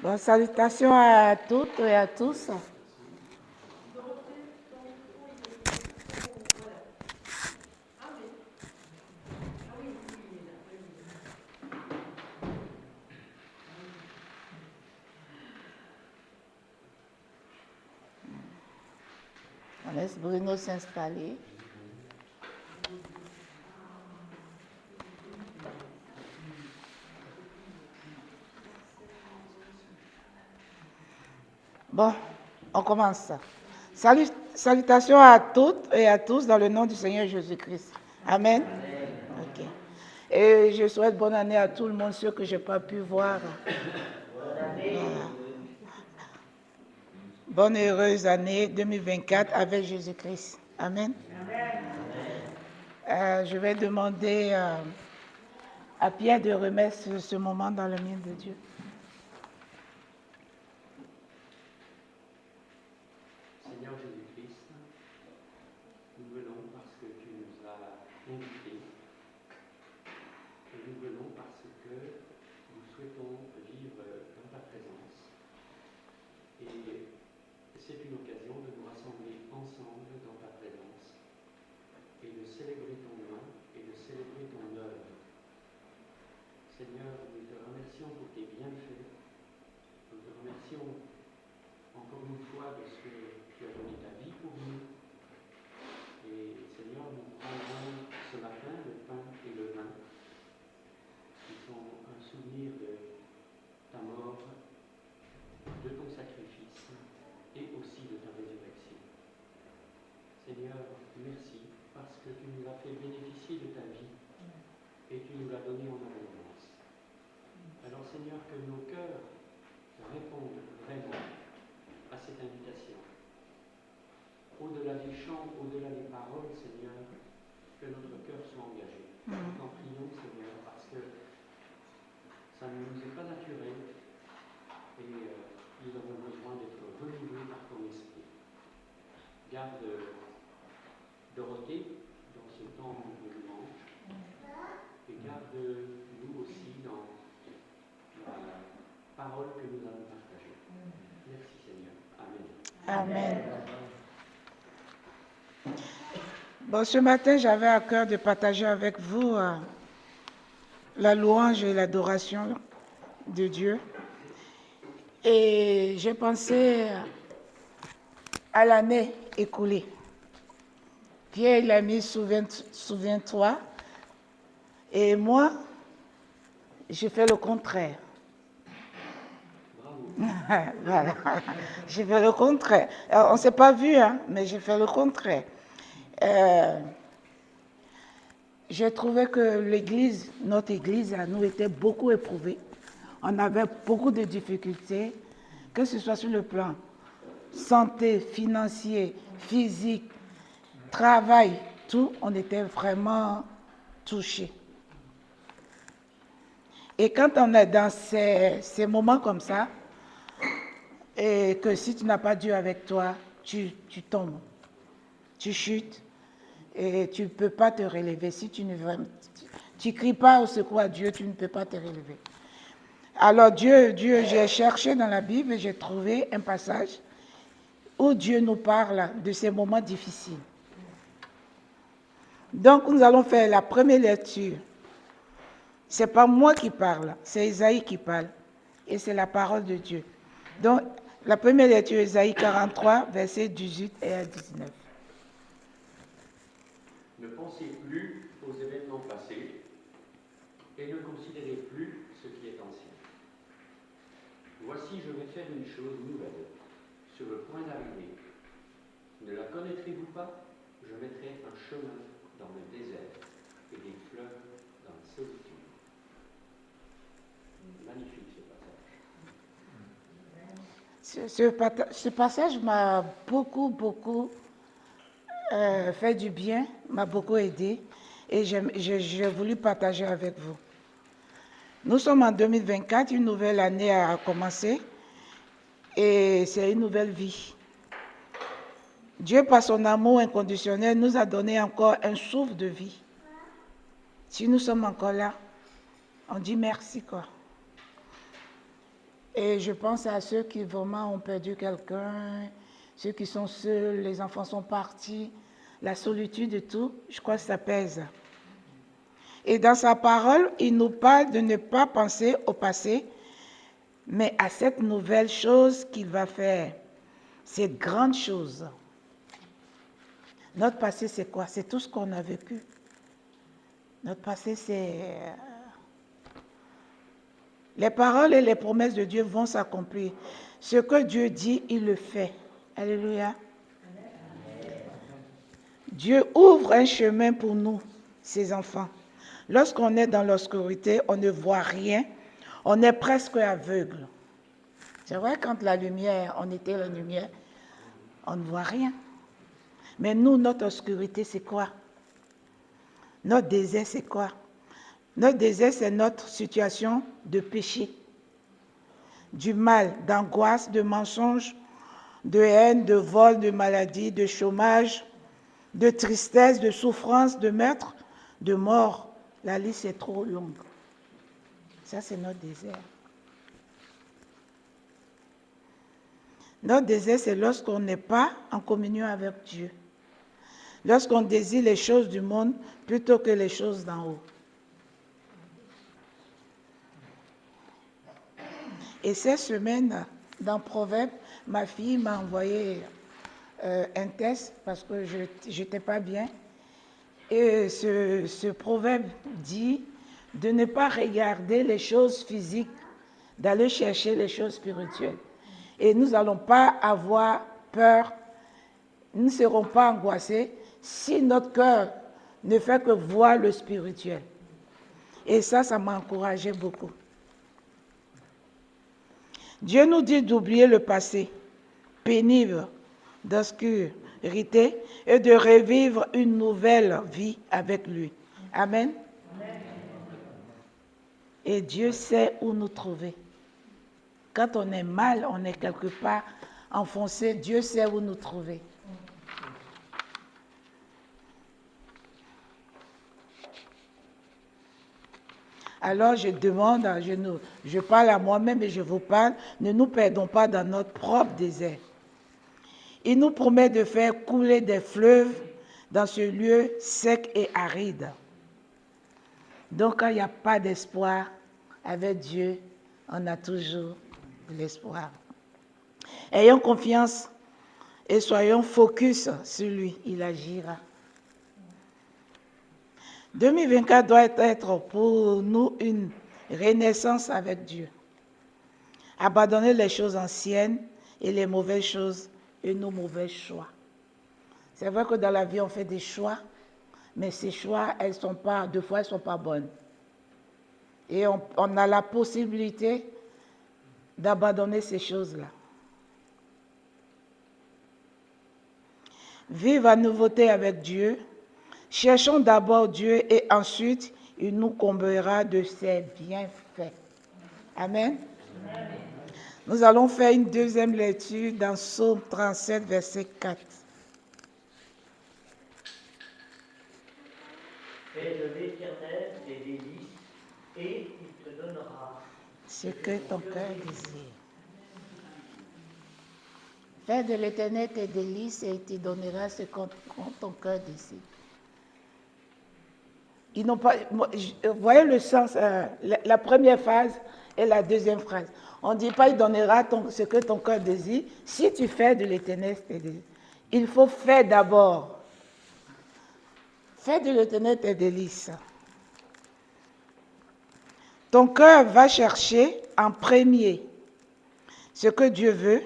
Bon, salutations à toutes et à tous. On laisse Bruno s'installer. Bon, on commence. Salutations à toutes et à tous dans le nom du Seigneur Jésus-Christ. Amen. Ok. Et je souhaite bonne année à tout le monde, ceux que je n'ai pas pu voir. Voilà. Bonne et heureuse année 2024 avec Jésus-Christ. Amen. Je vais demander à Pierre de remettre ce moment dans le mien de Dieu. Seigneur Jésus-Christ, nous venons parce que tu nous as invités et nous venons parce que nous souhaitons vivre dans ta présence. Et c'est une occasion de nous rassembler ensemble dans ta présence et de célébrer ton nom et de célébrer ton œuvre. Seigneur, nous te remercions pour tes bienfaits. Nous te remercions encore une fois de ce que tu as donné ta vie pour nous. Et Seigneur, nous prendrons ce matin le pain et le vin, qui sont un souvenir de ta mort, de ton sacrifice et aussi de ta résurrection. Seigneur, merci parce que tu nous as fait bénéficier de ta vie et tu nous l'as donné en abondance. Alors Seigneur, que nos cœurs répondent vraiment à cette invitation. Au-delà des chants, au-delà des paroles, Seigneur, que notre cœur soit engagé. Nous t'en prions, Seigneur, parce que ça ne nous est pas naturel et nous avons besoin d'être renouvelés par ton esprit. Garde Dorothée dans ce temps de louange et garde-nous aussi dans la parole que nous allons partager. Merci Seigneur. Amen. Amen. Bon, ce matin, j'avais à cœur de partager avec vous la louange et l'adoration de Dieu. Et j'ai pensé à l'année écoulée. Pierre, il a mis souviens-toi. Et moi, j'ai fait le contraire. Voilà. J'ai fait le contraire. Alors, on ne s'est pas vu, hein, mais j'ai fait le contraire. J'ai trouvé que l'église, notre église, à nous, était beaucoup éprouvée. On avait beaucoup de difficultés, que ce soit sur le plan santé, financier, physique, travail, tout, on était vraiment touchés. Et quand on est dans ces moments comme ça, et que si tu n'as pas Dieu avec toi, tu tombes, tu chutes et tu ne peux pas te relever. Si tu ne cries pas au secours à Dieu, tu ne peux pas te relever. Alors j'ai cherché dans la Bible et j'ai trouvé un passage où Dieu nous parle de ces moments difficiles. Donc nous allons faire la première lecture. Ce n'est pas moi qui parle, c'est Isaïe qui parle. Et c'est la parole de Dieu. Donc, la première lecture, Isaïe 43, versets 18 et à 19. Ne pensez plus aux événements passés et ne considérez plus ce qui est ancien. Voici, je vais faire une chose nouvelle, sur le point d'arriver. Ne la connaîtrez-vous pas? Je mettrai un chemin dans le désert et des fleuves dans la solitude. Magnifique ce passage. Ce passage m'a beaucoup fait du bien, m'a beaucoup aidé et j'ai voulu partager avec vous. Nous sommes en 2024, une nouvelle année a commencé et c'est une nouvelle vie. Dieu, par son amour inconditionnel, nous a donné encore un souffle de vie. Si nous sommes encore là, on dit merci, quoi. Et je pense à ceux qui vraiment ont perdu quelqu'un, ceux qui sont seuls, les enfants sont partis, la solitude et tout, je crois que ça pèse. Et dans sa parole, il nous parle de ne pas penser au passé, mais à cette nouvelle chose qu'il va faire, cette grande chose. Notre passé, c'est quoi? C'est tout ce qu'on a vécu. Notre passé, c'est... Les paroles et les promesses de Dieu vont s'accomplir. Ce que Dieu dit, il le fait. Alléluia. Dieu ouvre un chemin pour nous, ses enfants. Lorsqu'on est dans l'obscurité, on ne voit rien. On est presque aveugle. C'est vrai, quand la lumière, on était la lumière, on ne voit rien. Mais nous, notre obscurité, c'est quoi? Notre désert, c'est quoi? Notre désert, c'est notre situation de péché, du mal, d'angoisse, de mensonge, de haine, de vol, de maladie, de chômage, de tristesse, de souffrance, de meurtre, de mort. La liste est trop longue. Ça, c'est notre désert. Notre désert, c'est lorsqu'on n'est pas en communion avec Dieu. Lorsqu'on désire les choses du monde plutôt que les choses d'en haut. Et cette semaine, dans Proverbe, ma fille m'a envoyé un test parce que je n'étais pas bien. Et ce proverbe dit de ne pas regarder les choses physiques, d'aller chercher les choses spirituelles. Et nous n'allons pas avoir peur, nous ne serons pas angoissés si notre cœur ne fait que voir le spirituel. Et ça m'a encouragé beaucoup. Dieu nous dit d'oublier le passé, pénible, d'obscurité, et de revivre une nouvelle vie avec lui. Amen. Amen. Et Dieu sait où nous trouver. Quand on est mal, on est quelque part enfoncé, Dieu sait où nous trouver. Alors je demande, je parle à moi-même et je vous parle, ne nous perdons pas dans notre propre désert. Il nous promet de faire couler des fleuves dans ce lieu sec et aride. Donc quand il n'y a pas d'espoir, avec Dieu, on a toujours de l'espoir. Ayons confiance et soyons focus sur lui, il agira. 2024 doit être pour nous une renaissance avec Dieu. Abandonner les choses anciennes et les mauvaises choses et nos mauvais choix. C'est vrai que dans la vie, on fait des choix, mais ces choix, deux fois, elles ne sont pas bonnes. Et on a la possibilité d'abandonner ces choses-là. Vive à nouveauté avec Dieu. Cherchons d'abord Dieu et ensuite, il nous comblera de ses bienfaits. Amen. Amen. Nous allons faire une deuxième lecture dans Psaume 37, verset 4. Fais de l'Éternel tes délices et il te donnera ce que ton cœur désire. Fais de l'Éternel tes délices et il te donnera ce que ton cœur désire. Ils n'ont pas, vous voyez le sens, la première phrase et la deuxième phrase. On ne dit pas il donnera ce que ton cœur désire. Si tu fais de l'Éternel tes délices, il faut faire d'abord. Fais de l'Éternel tes délices. Ton cœur va chercher en premier ce que Dieu veut.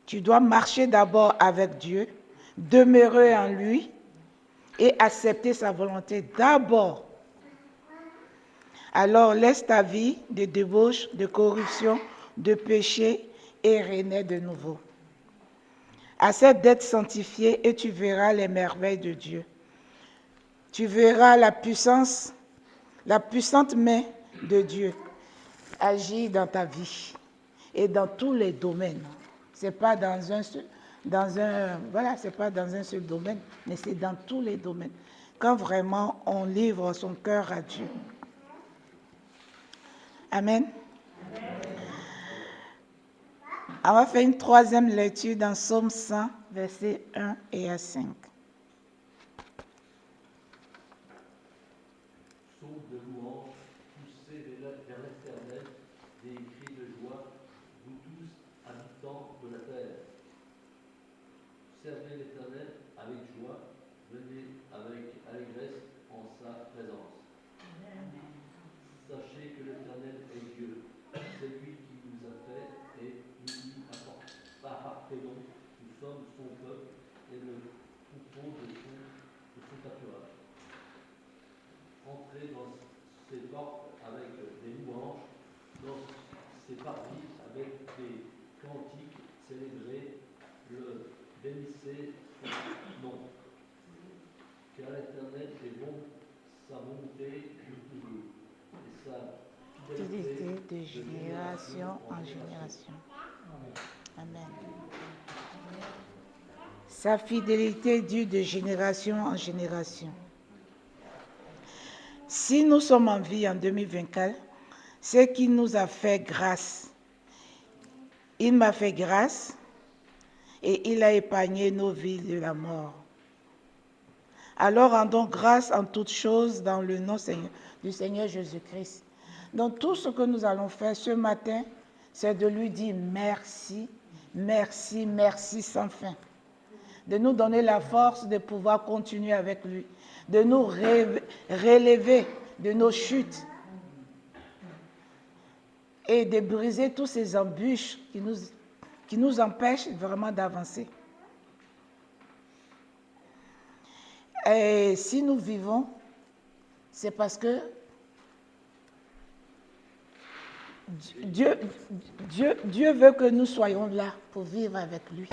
Tu dois marcher d'abord avec Dieu, demeurer en lui et accepter sa volonté d'abord. Alors laisse ta vie de débauche, de corruption, de péché et renaît de nouveau. Accepte d'être sanctifié et tu verras les merveilles de Dieu. Tu verras la puissante main de Dieu agir dans ta vie et dans tous les domaines. C'est pas c'est pas dans un seul domaine, mais c'est dans tous les domaines. Quand vraiment on livre son cœur à Dieu. Amen. Amen. On va faire une troisième lecture dans Psaume 100, versets 1 et à 5. Son de louange, poussez vers l'Éternel, des cris de joie, vous tous, habitants de la terre. Servez l'Éternel avec joie, venez avec allégresse en sa présence. Sachez que l'Éternel est Dieu, c'est lui qui nous a fait et nous y appartenons. Nous sommes son peuple et le troupeau de son pâturage. Entrez dans ses portes avec des louanges, dans ses parvis avec des cantiques, célébrez le, bénissez son nom. Car l'Éternel est bon, sa bonté nous toujours, et sa fidélité De génération en génération. Amen. Sa fidélité dure de génération en génération. Si nous sommes en vie en 2024, c'est qu'il nous a fait grâce. Il m'a fait grâce et il a épargné nos vies de la mort. Alors rendons grâce en toutes choses dans le nom du Seigneur Jésus-Christ. Donc tout ce que nous allons faire ce matin, c'est de lui dire merci, merci, merci sans fin. De nous donner la force de pouvoir continuer avec lui, de nous relever de nos chutes et de briser tous ces embûches qui nous empêchent vraiment d'avancer. Et si nous vivons, c'est parce que Dieu veut que nous soyons là pour vivre avec lui.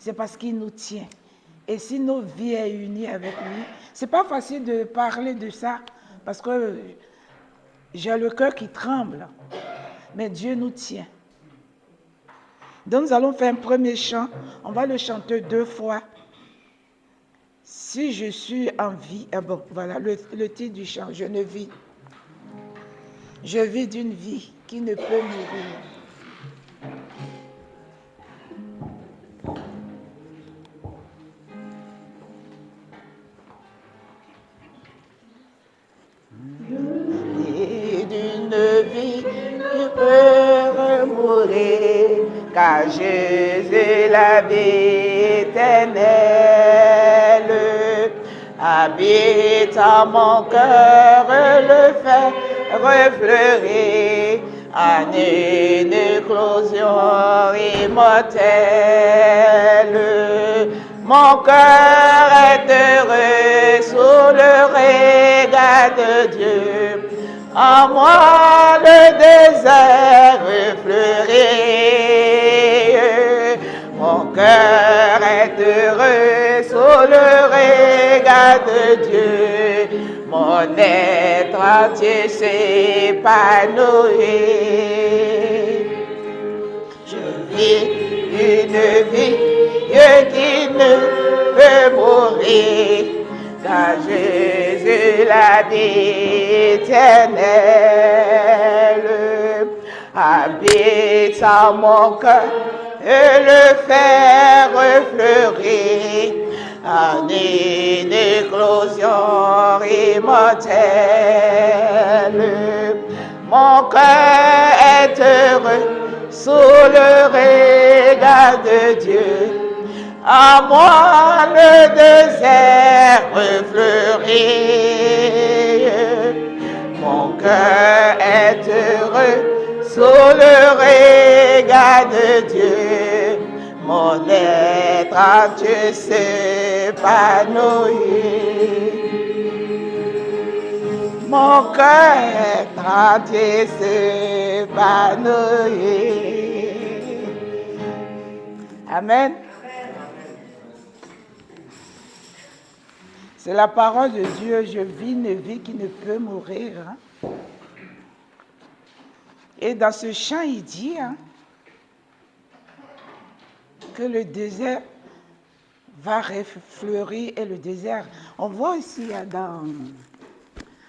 C'est parce qu'il nous tient. Et si nos vies sont unies avec lui, c'est pas facile de parler de ça parce que j'ai le cœur qui tremble. Mais Dieu nous tient. Donc nous allons faire un premier chant. On va le chanter 2 fois. Si je suis en vie, bon, voilà le titre du chant, je ne vis. Je vis d'une vie qui ne peut mourir. Et d'une vie qui peut mourir, car Jésus la vie éternelle habite en mon cœur, le fait refleurir en une éclosion immortelle. Mon cœur est heureux sous le regard de Dieu. En moi le désert fleurit. Mon cœur est heureux sous le regard de Dieu. Mon être entier s'épanouit. Je vis une vie qui ne peut mourir, car Jésus la vie éternelle habite en mon cœur et le fait refleurir en une éclosion immortelle. Mon cœur est heureux sous le regard de Dieu. À moi le désert fleurit. Mon cœur est heureux sous le regard de Dieu. Mon être entier s'épanouit. Mon cœur entier s'épanouit. Amen. C'est la parole de Dieu. Je vis une vie qui ne peut mourir. Et dans ce chant, il dit que le désert va refleurir. Et le désert, on voit ici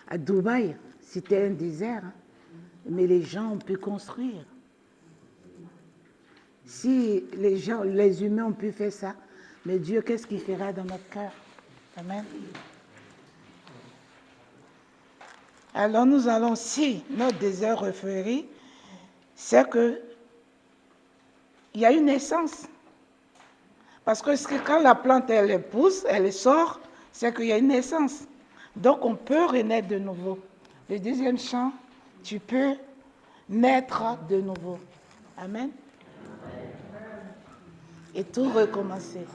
à Dubaï, c'était un désert, mais les gens ont pu construire. Si les gens, les humains ont pu faire ça, mais Dieu, qu'est-ce qu'il fera dans notre cœur? Amen. Alors nous allons, si notre désir refleurit, c'est que il y a une naissance. Parce que quand la plante, elle pousse, elle sort, c'est qu'il y a une naissance. Donc on peut renaître de nouveau. Le deuxième chant, tu peux naître de nouveau. Amen. Et tout recommencer.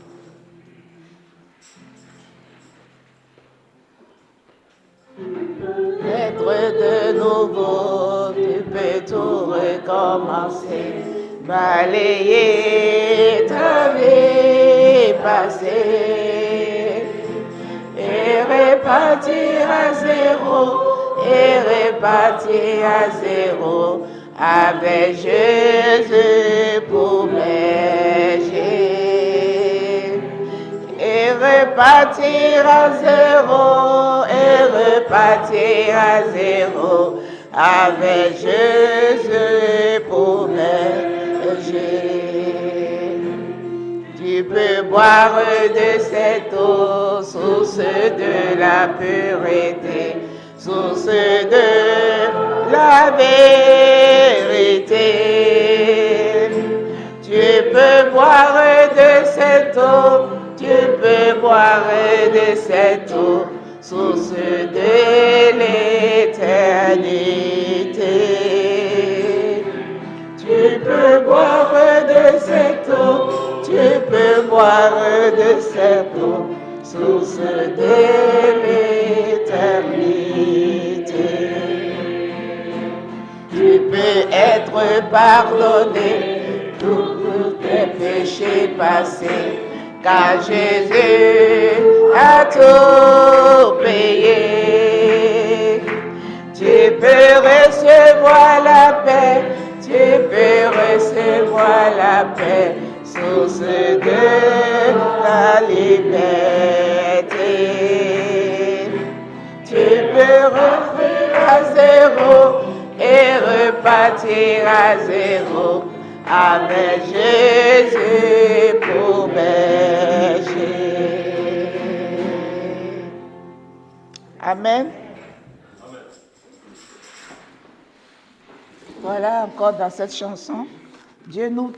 Naître de nouveau, tu peux tout recommencer. Balayer ta vie passée et repartir à zéro, avec Jésus pour berger. Et repartir à zéro, avec Jésus pour berger. Tu peux boire de cette eau, source de la pureté, source de la vérité. Tu peux boire de cette eau, source de l'éternité. Tu peux boire de cette eau, source de l'éternité. Tu peux être pardonné tous tes péchés passés, car Jésus a tout payé. Tu peux recevoir la paix, source de la liberté. Tu peux revenir à zéro et repartir à zéro, avec Jésus pour berger. Amen. Voilà encore dans cette chanson, Dieu nous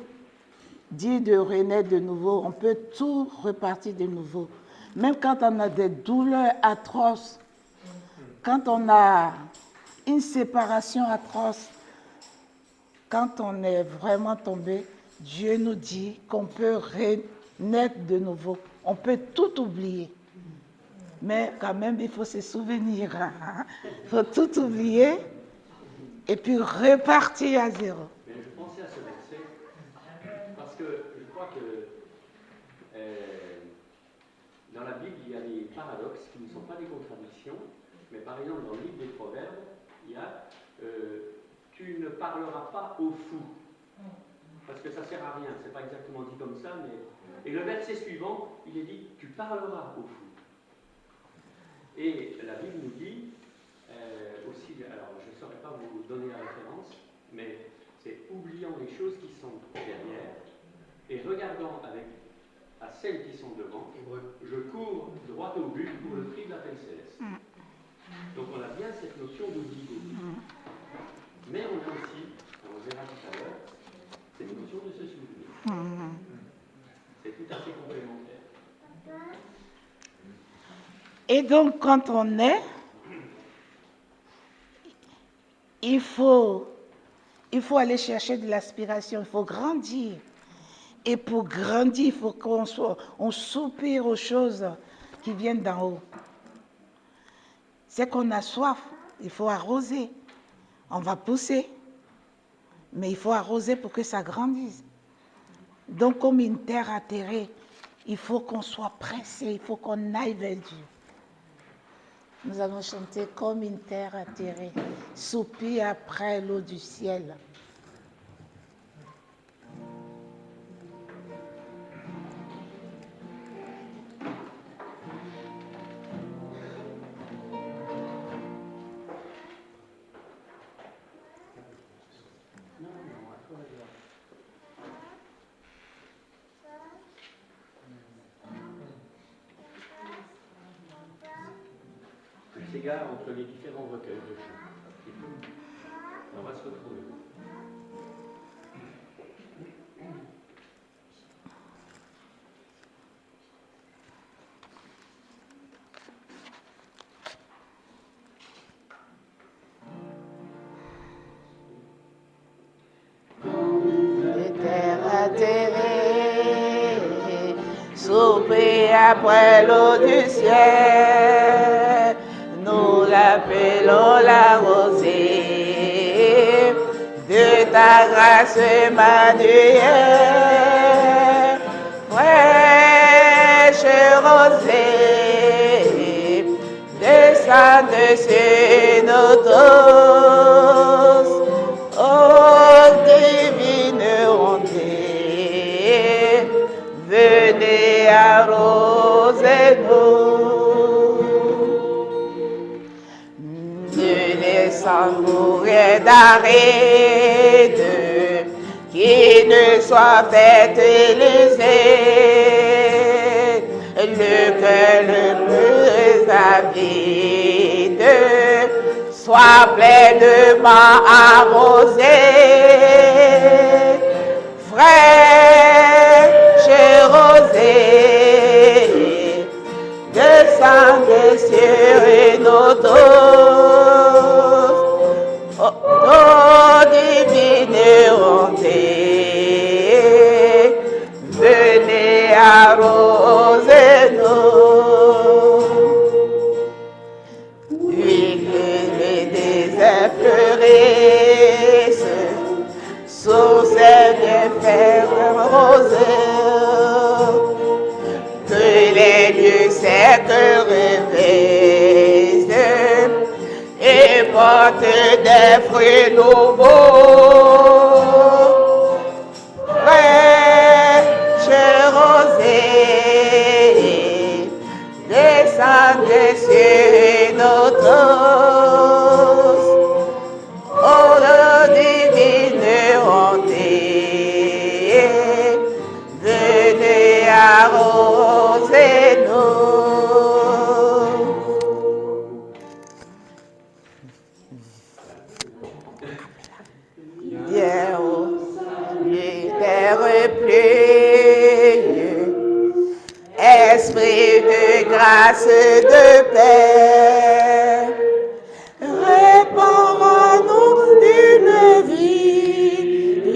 dit de renaître de nouveau. On peut tout repartir de nouveau. Même quand on a des douleurs atroces, quand on a une séparation atroce, quand on est vraiment tombé, Dieu nous dit qu'on peut renaître de nouveau. On peut tout oublier. Mais quand même, il faut se souvenir. Il faut tout oublier et puis repartir à zéro. Mais je pensais à ce verset parce que je crois que dans la Bible, il y a des paradoxes qui ne sont pas des contradictions, mais par exemple dans le livre des Proverbes, il y a tu ne parleras pas aux fous, parce que ça ne sert à rien, c'est pas exactement dit comme ça, mais... Et le verset suivant, il est dit, tu parleras aux fous. Et la Bible nous dit, aussi, alors je ne saurais pas vous donner la référence, mais c'est oubliant les choses qui sont derrière, et regardant à celles qui sont devant, je cours droit au but pour le prix de l'appel céleste. Donc on a bien cette notion d'oubli. Mais on a aussi, on verra tout à l'heure, cette notion de se souvenir. C'est tout à fait complémentaire. Et donc, quand on est, il faut aller chercher de l'aspiration, il faut grandir. Et pour grandir, il faut qu'on soupire aux choses qui viennent d'en haut. C'est qu'on a soif, il faut arroser. On va pousser, mais il faut arroser pour que ça grandisse. Donc, comme une terre atterrée, il faut qu'on soit pressé, il faut qu'on aille vers Dieu. Nous allons chanter comme une terre atterrée, soupir après l'eau du ciel. s'égarent entre les différents recueils de chants. Et puis, on va se retrouver. Souper après l'eau du ciel, nous l'appelons la rosée de ta grâce Emmanuel, fraîche rosée, descend dessus nous tous, ô divine ondée, venez arroser-nous. Ne laissons mourir d'arrêt qui ne soit fait élever, le cœur le plus avide soit pleinement arrosé. Fraîche rosée, descendez sur nous tous, ô divine ondée, venez arroser-nous. Huile les déserts fleurissent, sous ces bienfaits rosés, que les lieux secs réveillent et portent des fruits nouveaux. Fraîche rosée, descendez sur nous tous, ô divine ondée, venez arroser-nous. Viens au terre pluie, esprit de grâce, de paix, répands en nous une vie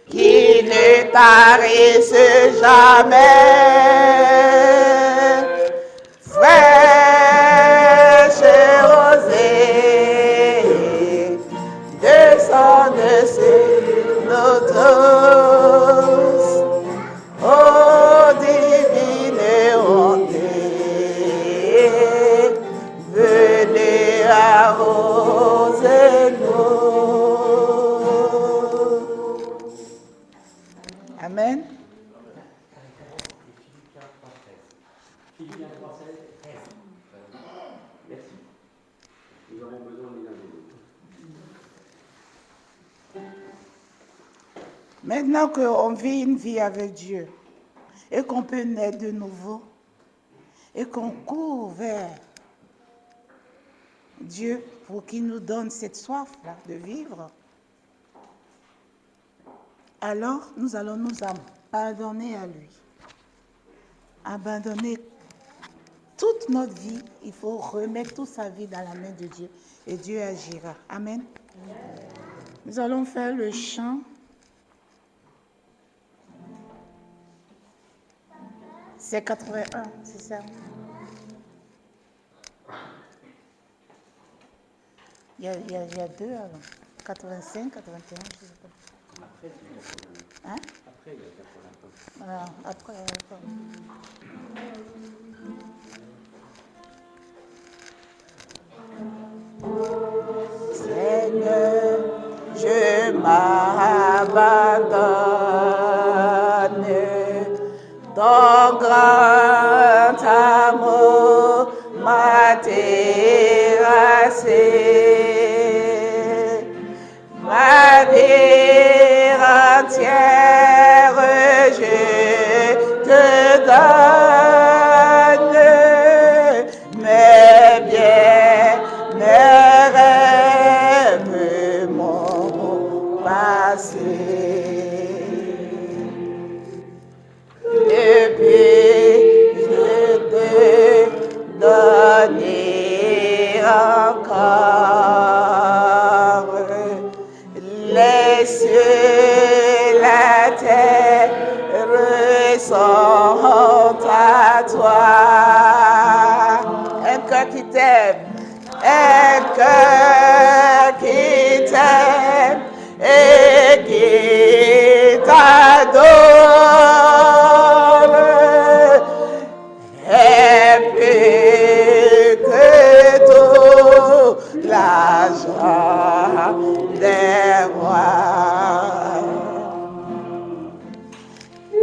qui ne tarisse jamais. Fraîche rosée, descend sur nous tous, ô divine ondée, venez arroser-nous. Amen. Philippiens 3:16. Merci. Nous avons besoin des uns des autres. Maintenant qu'on vit une vie avec Dieu et qu'on peut naître de nouveau et qu'on court vers Dieu pour qu'il nous donne cette soif-là de vivre, alors nous allons nous abandonner à lui. Abandonner toute notre vie, il faut remettre toute sa vie dans la main de Dieu et Dieu agira. Amen. Nous allons faire le chant. C'est 81, c'est ça? Il y a deux alors. 85, 81, je ne sais pas. Après, c'est 81. Hein? Après, il y a 81. Voilà, après. Seigneur, je m'abandonne, ton grand amour m'a terrassé, ma vie entière je te donne, mes biens roi des rois.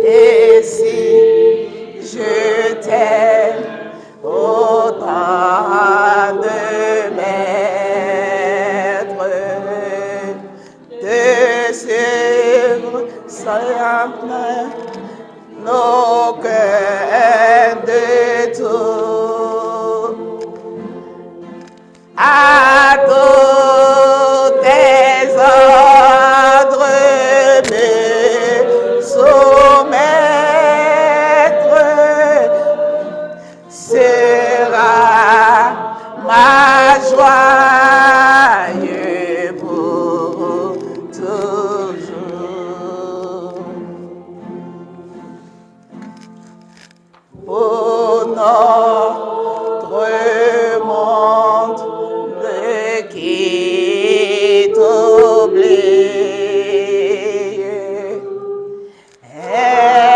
Et si je t'aime autant de maître, de suivre simple nos cœurs de tout. À tous tes ordres me soumettre sera ma joie pour toujours. Pour notre monde qui t'oublie,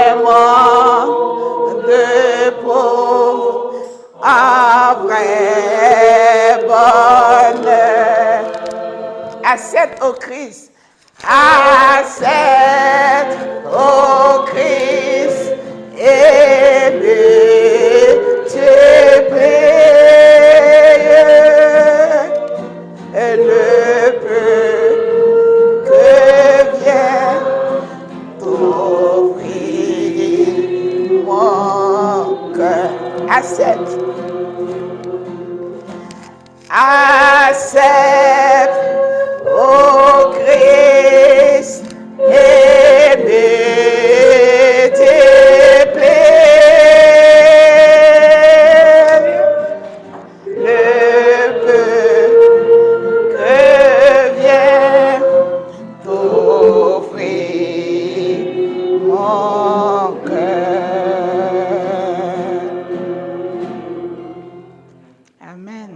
aimant de pauvres en vrai bonheur. Accepte au Christ, accepte au Christ et multiplie le peu que vient t'offrir mon cœur. Accepte. Accepte au Christ et multiplie le peu que vient t'offrir mon cœur. Amen.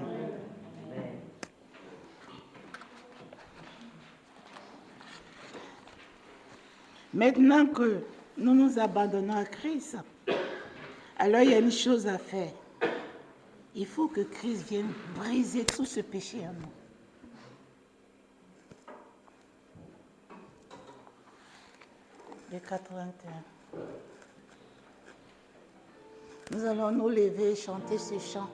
Maintenant que nous nous abandonnons à Christ, alors il y a une chose à faire. Il faut que Christ vienne briser tout ce péché en nous. Le 81. Nous allons nous lever et chanter ce chant.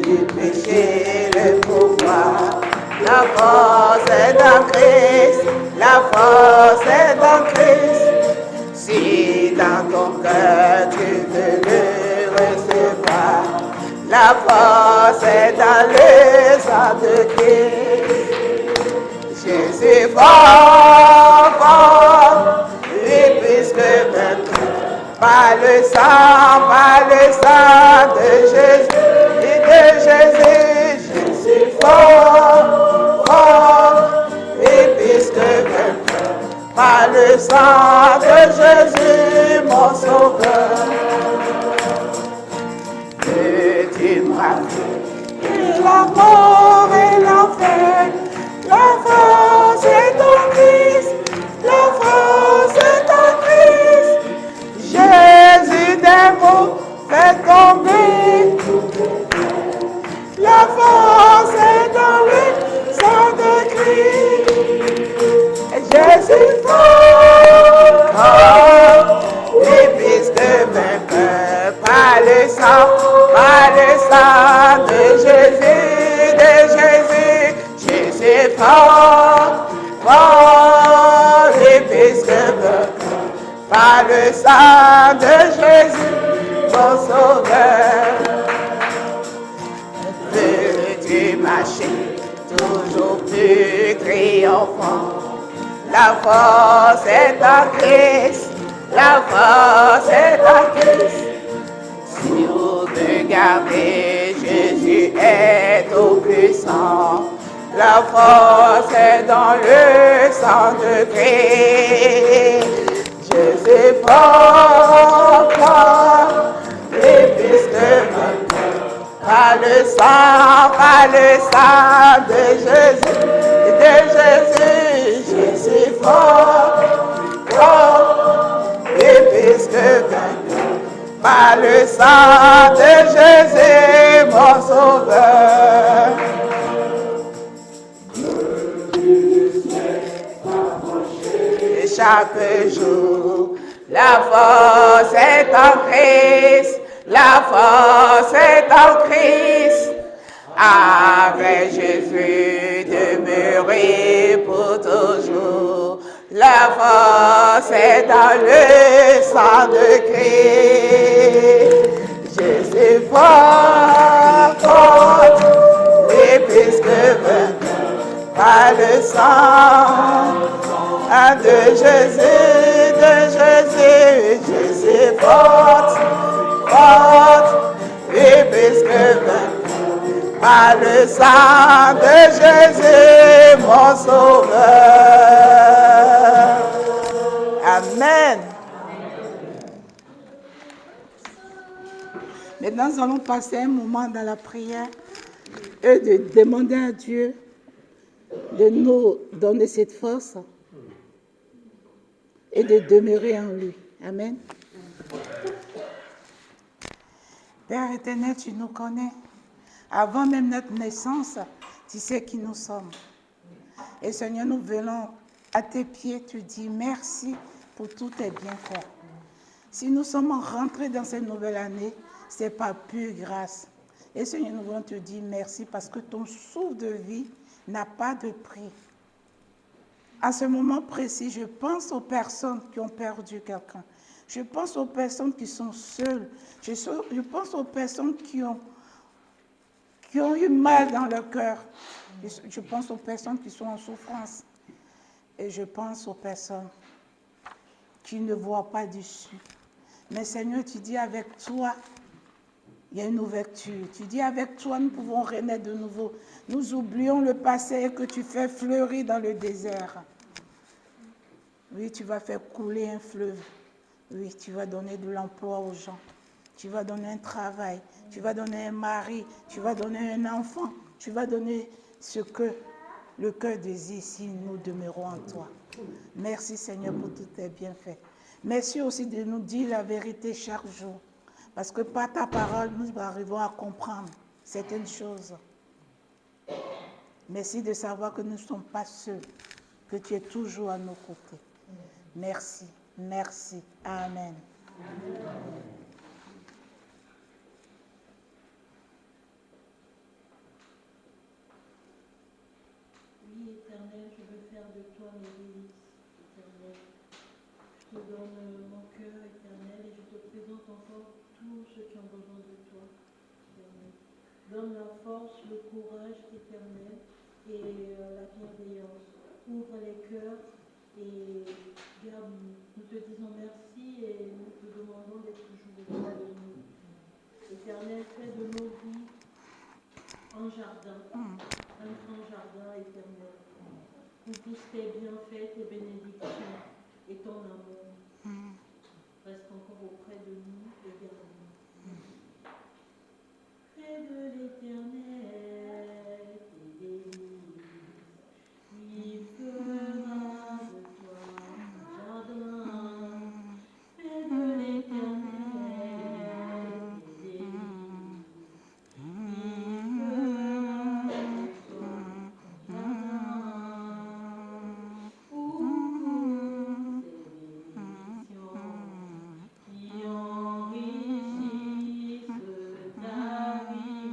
Du péché, le pouvoir, la force est dans Christ, la force est dans Christ. Si dans ton cœur tu veux le recevoir, la force est dans le sang de Christ. Jésus fort, fort, et puisque maintenant, par le sang de Jésus et de Jésus, je suis fort, fort, et puisque maintenant, par le sang de Jésus, mon sauveur, que tu m'as fait la mort et l'enfer, la force est en Christ, la force est en Christ. Jésus des mots fait tomber. La force est dans le sang de Christ. Jésus fort, et puisque même par le sang de Jésus, Jésus fort, fort, et puisque même par le sang de Jésus, mon sauveur. Veux-tu marcher toujours plus triomphant? La force est en Christ, la force est en Christ. Si on veut garder, Jésus est tout puissant. La force est dans le sang de Christ. Jésus fort, fort, et puisque maintenant, par le sang de Jésus, Jésus fort, fort, par le sang de Jésus, mon sauveur. Et chaque jour, la force est en Christ, la force est en Christ. Avec Jésus demeurer pour toujours. La force est dans le sang de Christ. Jésus fort contre les pistes vainqueurs par le sang de Jésus, Jésus fort les pistes vainqueurs par le sang de Jésus, mon sauveur. Amen. Maintenant, nous allons passer un moment dans la prière et de demander à Dieu de nous donner cette force et de demeurer en lui. Amen. Père éternel, tu nous connais. Avant même notre naissance, tu sais qui nous sommes. Et Seigneur, nous venons à tes pieds, tu dis merci pour tous tes bienfaits. Si nous sommes rentrés dans cette nouvelle année, ce n'est pas pure grâce. Et Seigneur, nous voulons te dire merci parce que ton souffle de vie n'a pas de prix. À ce moment précis, je pense aux personnes qui ont perdu quelqu'un. Je pense aux personnes qui sont seules. Je pense aux personnes qui ont eu mal dans leur cœur. Je pense aux personnes qui sont en souffrance. Et je pense aux personnes qui ne voient pas d'issue. Mais Seigneur, tu dis avec toi, il y a une ouverture. Tu dis avec toi, nous pouvons renaître de nouveau. Nous oublions le passé que tu fais fleurir dans le désert. Oui, tu vas faire couler un fleuve. Oui, tu vas donner de l'emploi aux gens. Tu vas donner un travail. Tu vas donner un mari. Tu vas donner un enfant. Tu vas donner ce que le cœur désire si nous demeurons en toi. Merci Seigneur pour tous tes bienfaits. Merci aussi de nous dire la vérité chaque jour. Parce que par ta parole, nous arrivons à comprendre certaines choses. Merci de savoir que nous ne sommes pas seuls, que tu es toujours à nos côtés. Merci, merci. Amen. Oui, Éternel, je veux faire de toi mes délices, Éternel. Je te donne mon cœur, Éternel, et je te présente encore tous ceux qui ont besoin de toi, Éternel. Donne la force, le courage, Éternel, et la bienveillance. Ouvre les cœurs et garde-nous. Nous te disons merci et nous te demandons d'être toujours auprès de nous. Éternel, fais de nos vies un jardin, un grand jardin éternel, où tous tes bienfaits, tes bénédictions et ton amour restent encore auprès de nous et garde-nous. Fais de l'Éternel tes délices, il fera de toi un jardin. Fais de l'Éternel tes délices, il fera de toi un jardin. Où ces bénédictions qui enrichissent ta vie.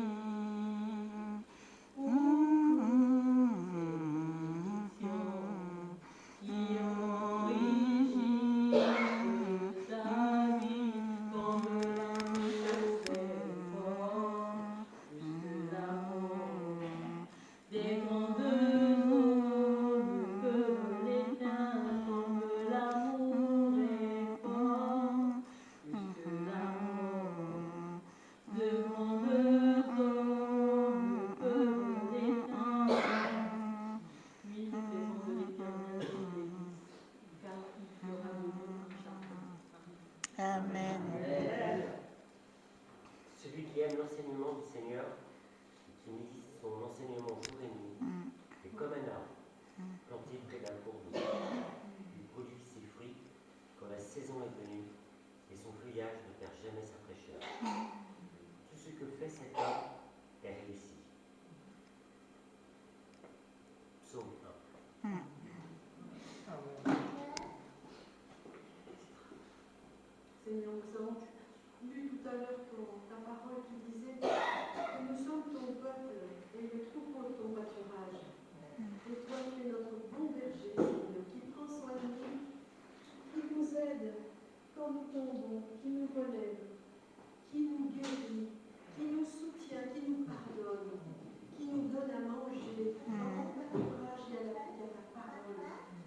Où ces bénédictions qui enrichissent ta vie, comme l'amour est fort, plus que l'amour des grandes eaux ne peut l'éteindre, comme l'amour est fort, plus que l'amour de grandes eaux ne peut l'éteindre. Oui, nous faisons de l'Éternel des délices, car il fera de nous un jardin. Amen. Celui qui aime l'enseignement du Seigneur, qui médite son enseignement jour et nuit, est comme un arbre planté près d'un cours d'eau. Il produit ses fruits quand la saison est venue et son feuillage ne perd jamais sa fraîcheur. Tout ce que fait cet homme est réussi. Psaume 1. Seigneur, nous avons lu tout à l'heure ta parole qui disait que nous sommes ton peuple et le troupeau de ton pâturage. Et toi, tu es notre bon berger, Seigneur, qui prend soin de nous, qui nous aide quand nous tombons, qui nous relève, qui nous guérit, qui nous soutient, qui nous pardonne, qui nous donne à manger. Dans ton pâturage, il y a ta parole,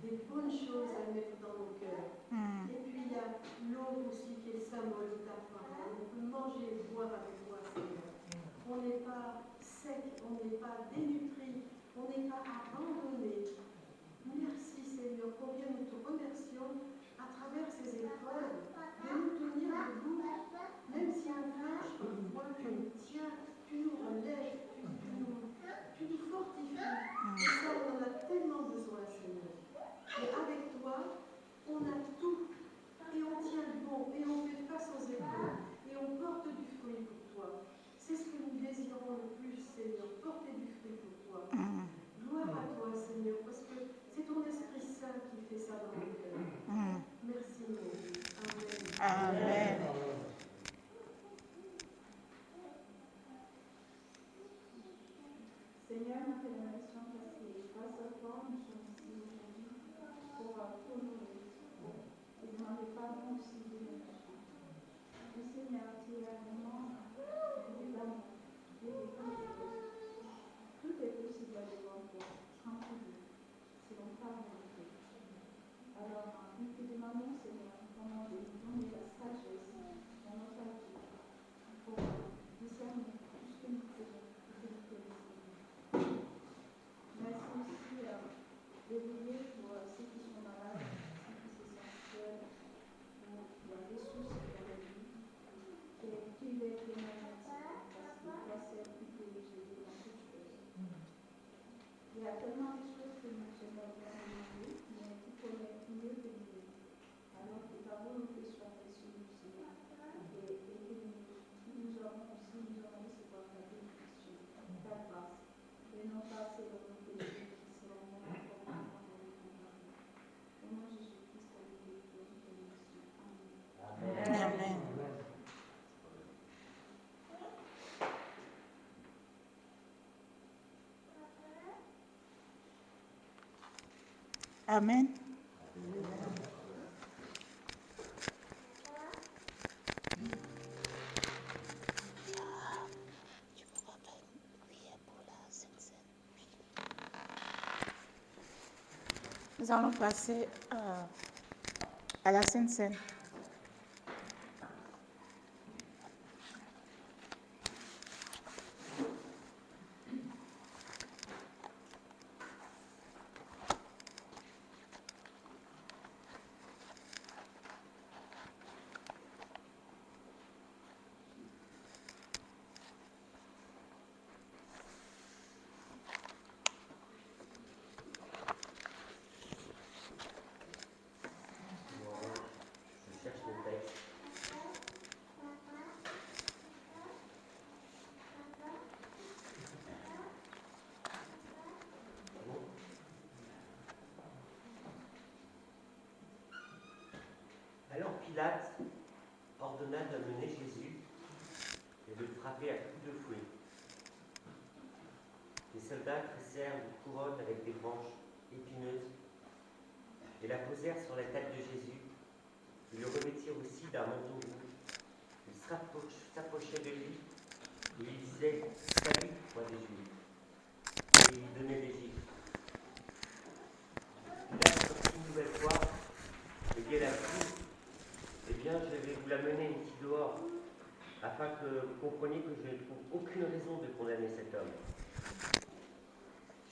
des bonnes choses à mettre dans nos cœurs. Et puis il y a l'eau aussi qui est le symbole de ta parole. On peut manger et boire avec toi, Seigneur. On n'est pas sec, on n'est pas dénutri, on n'est pas abandonné. Merci, Seigneur, combien nous te remercions à travers ces épreuves de nous tenir debout. Même si on flanche, parfois tu nous tiens, tu nous relèves, tu nous fortifies. Et ça, on en a tellement besoin, Seigneur. Et avec toi, on a tout. Et on tient bon, et on fait face aux épreuves, et on porte du fruit pour toi. C'est ce que nous désirons le plus, Seigneur, porter du fruit pour toi. Gloire à toi, Seigneur, parce que c'est ton Esprit Saint qui fait ça dans nos cœurs. Merci, mon Dieu. Amen. Amen. Seigneur, nous te remercions parce que grâce à toi, nous sommes ici aujourd'hui pour honorer et demander pardon aussi de nos péchés. Le Seigneur, tu es vraiment l'amour, tu es quelque chose. Tout est possible devant toi, tranquille, selon ta volonté. Alors, nous te demandons, Seigneur, vraiment de nous donner la sagesse dans notre vie pour discerner tout ce que nous faisons et que nous connaissons. Merci aussi de veiller pour ceux qui sont malades, ceux qui se sentent seuls, pour la ressource de la vie, et qui veut être les médecins, parce que toi, c'est qui peut les aider dans toutes choses. Il y a tellement de choses que nous aimerions demander, mais tu connais mieux que nous. Alors que ta volonté soit faite sur nous, Seigneur, et que nous aurons recevoir ta bénédiction, ta grâce, et non pas selon nos péchés qui seront moins importants dans notre vie. Au nom de Jésus-Christ, avec nous, nous te remercions. Amen. Amen. Amen. Tu pourras prier pour la Sainte Seine. Nous allons passer à la Sainte Seine. Je cherche le texte. Bon. Alors Pilate ordonna d'amener Jésus et de le frapper à coups de fouet. Les soldats tressèrent une couronne avec des branches épineuses et la posèrent sur la tête de Jésus. Ils le revêtirent aussi d'un manteau rouge. Ils s'approchaient de lui et ils disaient « Salut, roi des Juifs !» et ils donnaient des gifles. Pilate sortit une nouvelle fois et dit à la foule « Eh bien, je vais vous l'amener ici dehors, afin que vous compreniez que je ne trouve aucune raison de condamner cet homme. »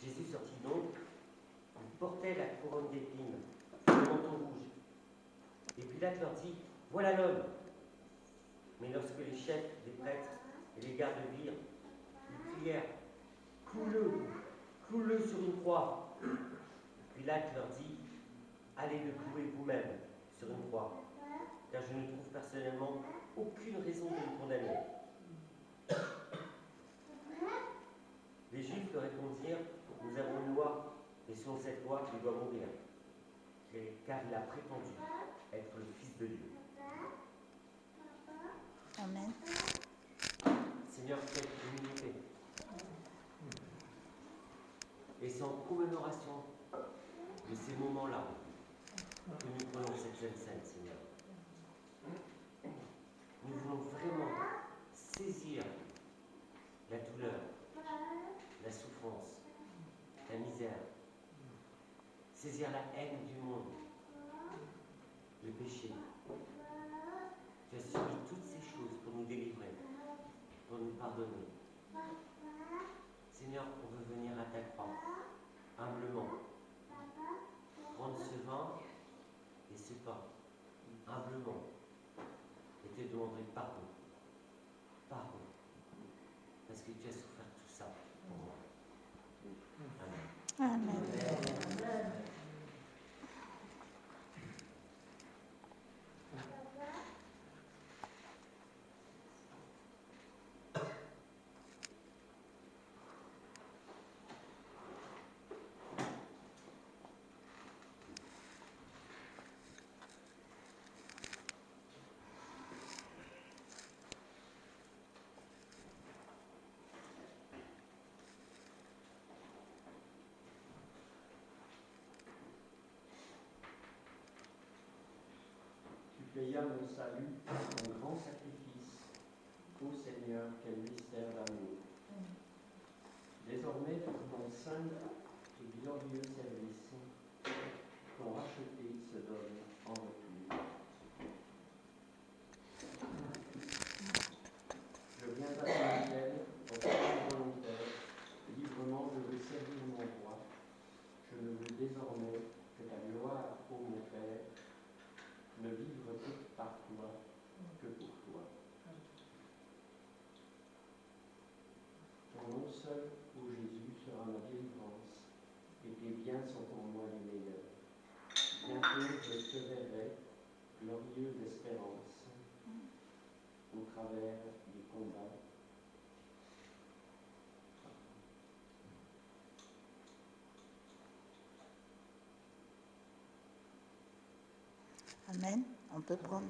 Jésus sortit donc, il portait la couronne d'épines, le manteau rouge. Et Pilate leur dit, voilà l'homme. Mais lorsque les chefs des prêtres et les gardes virent, ils crièrent, cloue-le sur une croix. Pilate leur dit, allez le clouer vous-même sur une croix, car car je ne trouve personnellement aucune raison de le condamner. Les Juifs leur répondirent, nous avons une loi, et selon cette loi, il doit mourir, car il a prétendu être le Fils de Dieu. Amen. Seigneur, quelle humilité. Et c'est en commémoration de ces moments-là que nous prenons cette scène, Seigneur. Nous voulons vraiment saisir la douleur, la souffrance, la misère, saisir la haine du monde, le péché. Tu as subi toutes ces choses pour nous délivrer, pour nous pardonner. Seigneur, on veut venir à ta croix, humblement, prendre ce vin et ce pain, humblement, et te demander pardon. Pardon. Parce que tu as souffert tout ça pour moi. Amen. Amen. Tu payas mon salut, ton grand sacrifice. Ô Seigneur, quel mystère d'amour. Désormais, pour ton saint et glorieux service, ton racheté se donne en retour. Je viens à ton autel, au service volontaire, librement je veux servir mon roi. Je ne veux désormais que ta gloire, ô mon Père, ne vivre que par toi, que pour toi. Ton nom seul, ô Jésus, sera ma délivrance, et tes biens sont pour moi les meilleurs. Bientôt je te verrai, glorieuse espérance, au travers des combats. Amen. On peut prendre.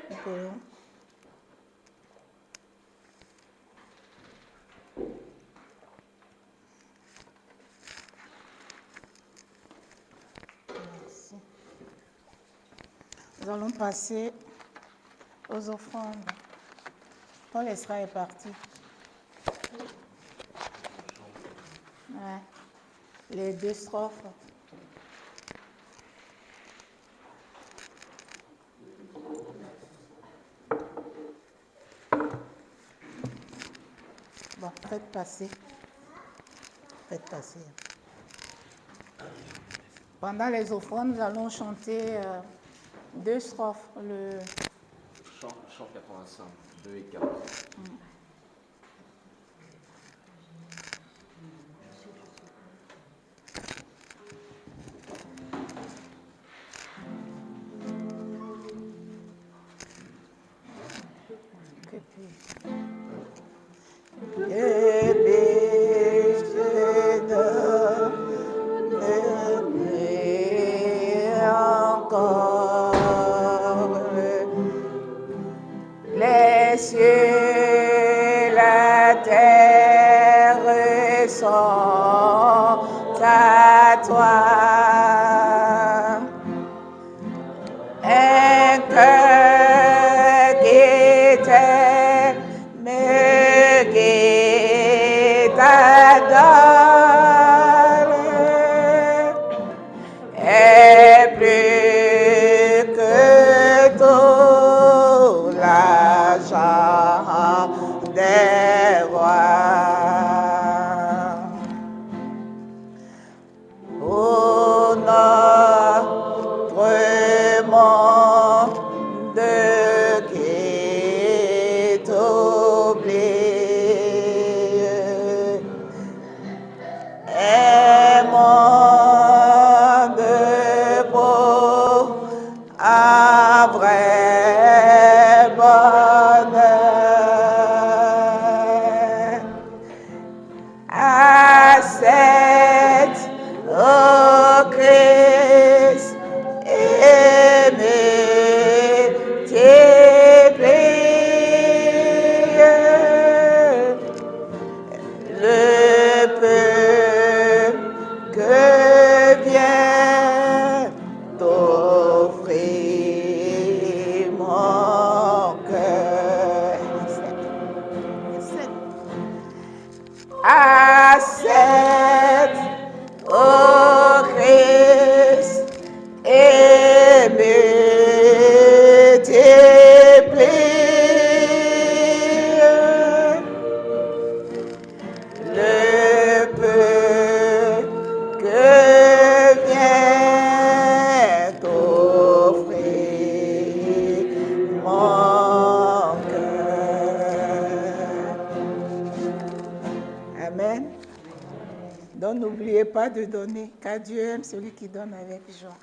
Nicolas. Merci. Nous allons passer aux offrandes. On laissera est parti. Ouais. Les deux strophes. Bon. faites passer. Faites passer. Pendant les offrandes, nous allons chanter 2 strophes. Le chant 85, 2 et 4. Les cieux, la terre sont à toi. Un cœur qui t'aime, qui t'adore, est plus que tout l'argent des rois. Pour notre monde qui t'oublie, un monde beau, un vrai bonheur. Accepte, oh Christ, et multiplie le peu que vient t'offrir mon cœur. Accepte, oh Christ, et multiplie le peu que vient t'offrir mon cœur. Amen. Donc n'oubliez pas de donner, car Dieu aime celui qui donne avec joie.